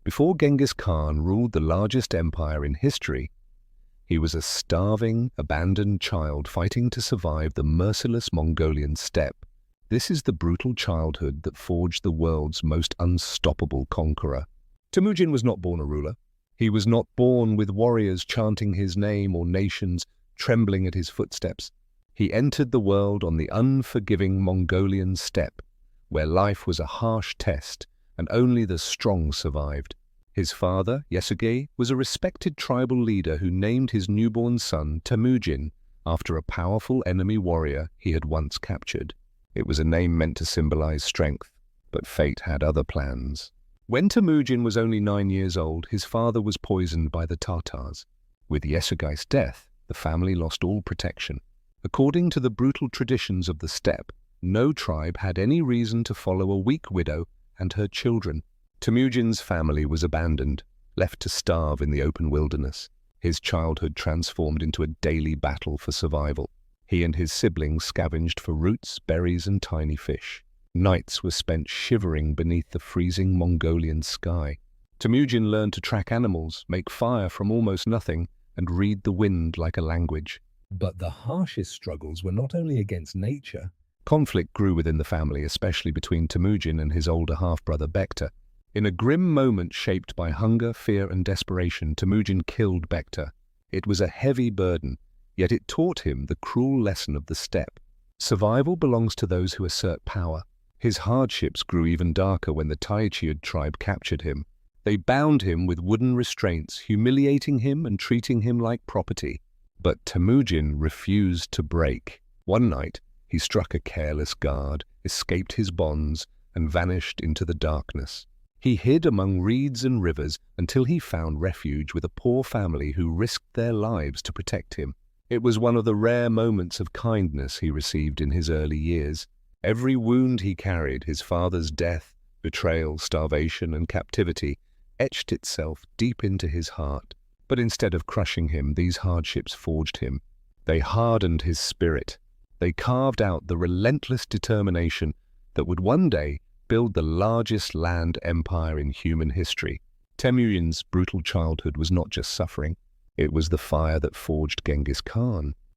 Before Genghis Khan ruled the largest empire in history, he was a starving, abandoned child fighting to survive the merciless Mongolian steppe. This is the brutal childhood that forged the world's most unstoppable conqueror. Temujin was not born a ruler. He was not born with warriors chanting his name or nations trembling at his footsteps. He entered the world on the unforgiving Mongolian steppe, where life was a harsh test and only the strong survived. His father, Yasuge, was a respected tribal leader who named his newborn son Temujin after a powerful enemy warrior he had once captured. It was a name meant to symbolize strength, but fate had other plans. When Temujin was only 9 years old, his father was poisoned by the Tatars. With Yasuge's death, the family lost all protection. According to the brutal traditions of the steppe, no tribe had any reason to follow a weak widow and her children. Temujin's family was abandoned, left to starve in the open wilderness. His childhood transformed into a daily battle for survival. He and his siblings scavenged for roots, berries, and tiny fish. Nights were spent shivering beneath the freezing Mongolian sky. Temujin learned to track animals, make fire from almost nothing, and read the wind like a language. But the harshest struggles were not only against nature. Conflict grew within the family, especially between Temujin and his older half-brother Bekta. In a grim moment shaped by hunger, fear, and desperation, Temujin killed Bekta. It was a heavy burden, yet it taught him the cruel lesson of the steppe. Survival belongs to those who assert power. His hardships grew even darker when the Tayichi'ud tribe captured him. They bound him with wooden restraints, humiliating him and treating him like property. But Temujin refused to break. One night, he struck a careless guard, escaped his bonds, and vanished into the darkness. He hid among reeds and rivers until he found refuge with a poor family who risked their lives to protect him. It was one of the rare moments of kindness he received in his early years. Every wound he carried, his father's death, betrayal, starvation, and captivity, etched itself deep into his heart. But instead of crushing him, these hardships forged him. They hardened his spirit. They carved out the relentless determination that would one day build the largest land empire in human history. Temujin's brutal childhood was not just suffering. It was the fire that forged Genghis Khan.